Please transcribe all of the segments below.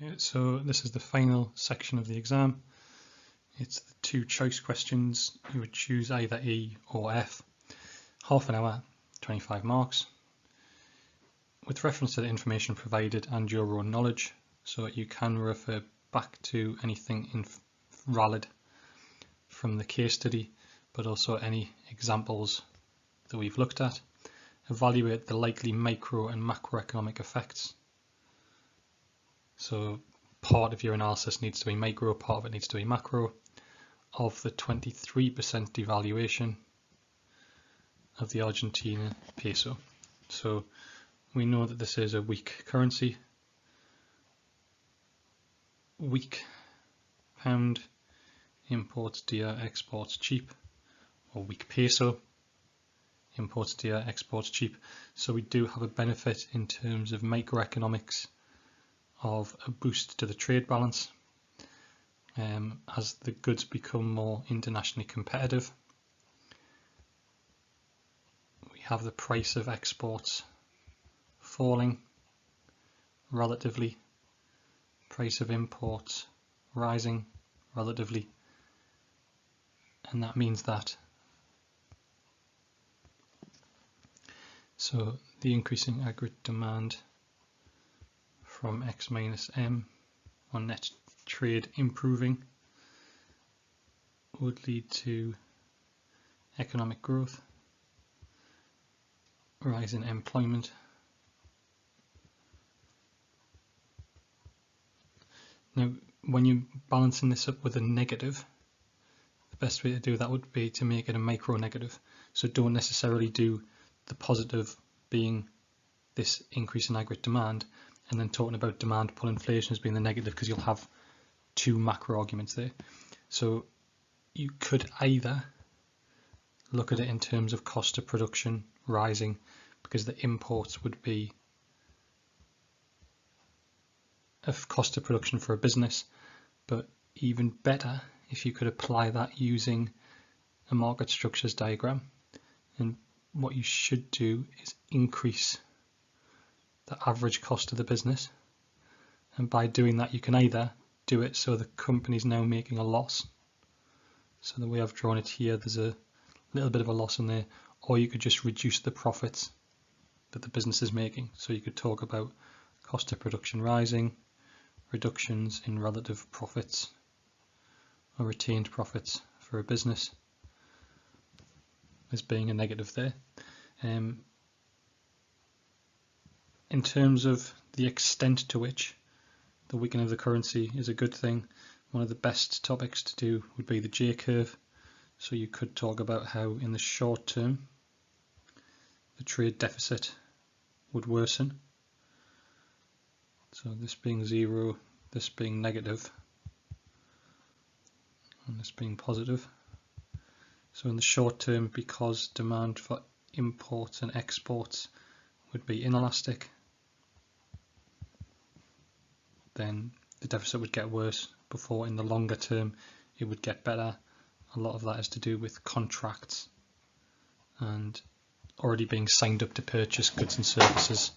Okay, so this is the final section of the exam. It's the two choice questions. You would choose either E or F. Half an hour, 25 marks. With reference to the information provided and your own knowledge, so you can refer back to anything valid from the case study, but also any examples that we've looked at. Evaluate the likely micro and macroeconomic effects. So part of your analysis needs to be micro, part of it needs to be macro, of the 23% devaluation of the Argentina peso. So we know that this is a weak currency. Weak pound, imports dear, exports cheap, or weak peso, imports dear, exports cheap. So we do have a benefit in terms of microeconomics of a boost to the trade balance as the goods become more internationally competitive. We have the price of exports falling relatively, price of imports rising relatively, and that means that so the increasing aggregate demand from X minus M on net trade improving would lead to economic growth, rise in employment. Now, when you're balancing this up with a negative, the best way to do that would be to make it a micro negative. So don't necessarily do the positive being this increase in aggregate demand and then talking about demand pull inflation as being the negative, because you'll have two macro arguments there. So you could either look at it in terms of cost of production rising, because the imports would be a cost of production for a business, but even better if you could apply that using a market structures diagram. And what you should do is increase the average cost of the business, and by doing that you can either do it so the company's now making a loss, so the way I've drawn it here there's a little bit of a loss in there, or you could just reduce the profits that the business is making. So you could talk about cost of production rising, reductions in relative profits or retained profits for a business as being a negative there. In terms of the extent to which the weakening of the currency is a good thing, one of the best topics to do would be the J curve. So you could talk about how in the short term the trade deficit would worsen. So this being 0, this being negative, and this being positive. So in the short term, because demand for imports and exports would be inelastic, then the deficit would get worse before in the longer term it would get better. A lot of that is to do with contracts and already being signed up to purchase goods and services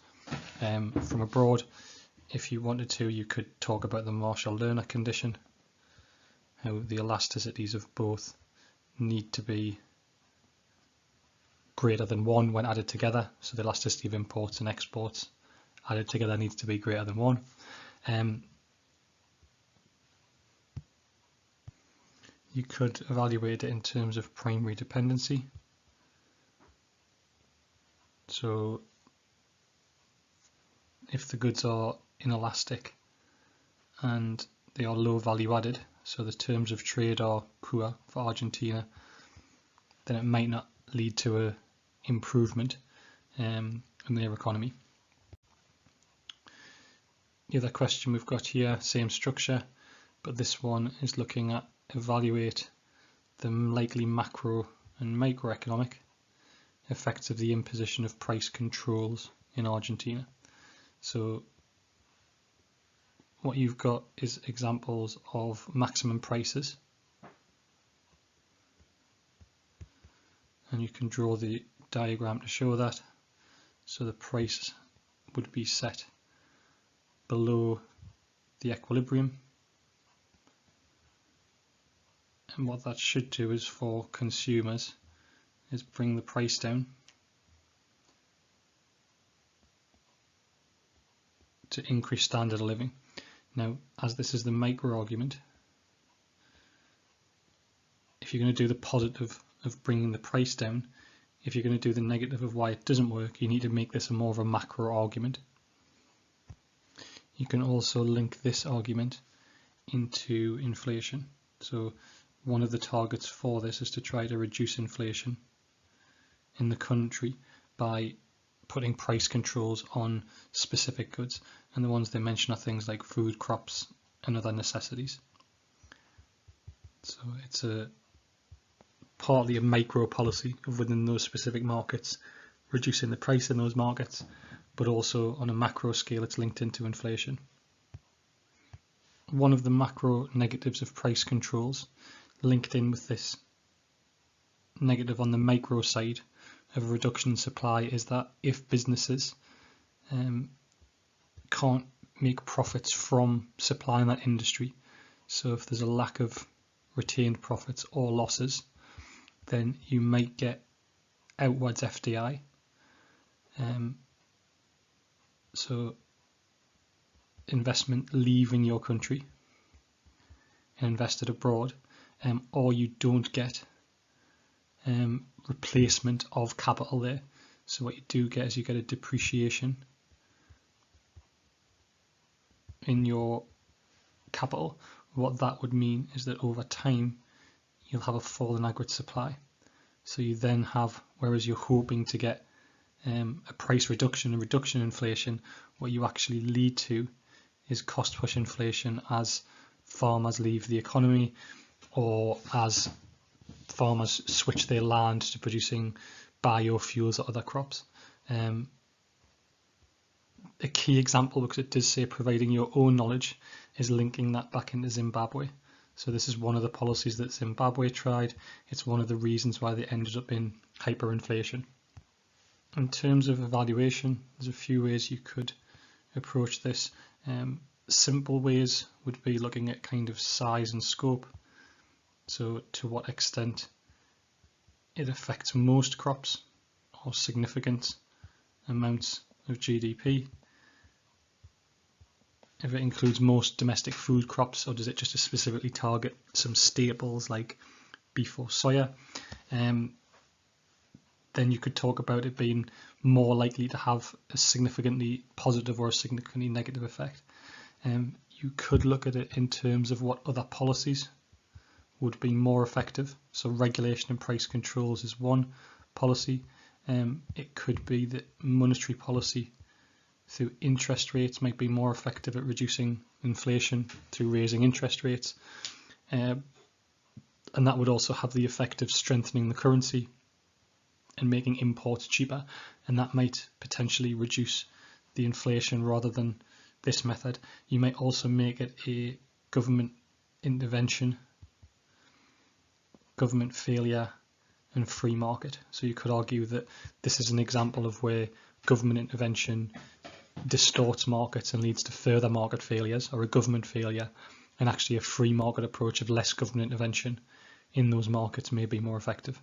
from abroad. If you wanted to, you could talk about the Marshall-Lerner condition, how the elasticities of both need to be greater than 1 when added together. So the elasticity of imports and exports added together needs to be greater than 1. You could evaluate it in terms of primary dependency. So if the goods are inelastic and they are low value added, so the terms of trade are poor for Argentina, then it might not lead to a improvement in their economy. The other question we've got here, same structure, but this one is looking at evaluate the likely macro and microeconomic effects of the imposition of price controls in Argentina. So what you've got is examples of maximum prices, and you can draw the diagram to show that. So the price would be set below the equilibrium. And what that should do is for consumers is bring the price down to increase standard of living. Now, as this is the micro argument, if you're going to do the positive of bringing the price down, if you're going to do the negative of why it doesn't work, you need to make this more of a macro argument. You can also link this argument into inflation. So one of the targets for this is to try to reduce inflation in the country by putting price controls on specific goods, and the ones they mention are things like food, crops and other necessities. So it's a partly a micro policy of within those specific markets, reducing the price in those markets, but also on a macro scale it's linked into inflation. One of the macro negatives of price controls linked in with this negative on the micro side of a reduction in supply is that if businesses can't make profits from supplying that industry, so if there's a lack of retained profits or losses, then you might get outwards FDI. So investment leaving your country and invested abroad, or you don't get replacement of capital there. So what you do get is you get a depreciation in your capital. What that would mean is that over time you'll have a fall in aggregate supply. So you then have, whereas you're hoping to get a price reduction, a reduction in inflation, what you actually lead to is cost push inflation as farmers leave the economy, or as farmers switch their land to producing biofuels or other crops. A key example, because it does say providing your own knowledge, is linking that back into Zimbabwe. So this is one of the policies that Zimbabwe tried. It's one of the reasons why they ended up in hyperinflation. In terms of evaluation, there's a few ways you could approach this. Simple ways would be looking at kind of size and scope. So to what extent it affects most crops or significant amounts of GDP. If it includes most domestic food crops, or does it just specifically target some staples like beef or soya, then you could talk about it being more likely to have a significantly positive or a significantly negative effect. You could look at it in terms of what other policies would be more effective. So regulation and price controls is one policy. It could be that monetary policy through interest rates might be more effective at reducing inflation through raising interest rates. And that would also have the effect of strengthening the currency and making imports cheaper, and that might potentially reduce the inflation rather than this method. You might also make it a government intervention, government failure and free market. So you could argue that this is an example of where government intervention distorts markets and leads to further market failures, or a government failure, and actually a free market approach of less government intervention in those markets may be more effective.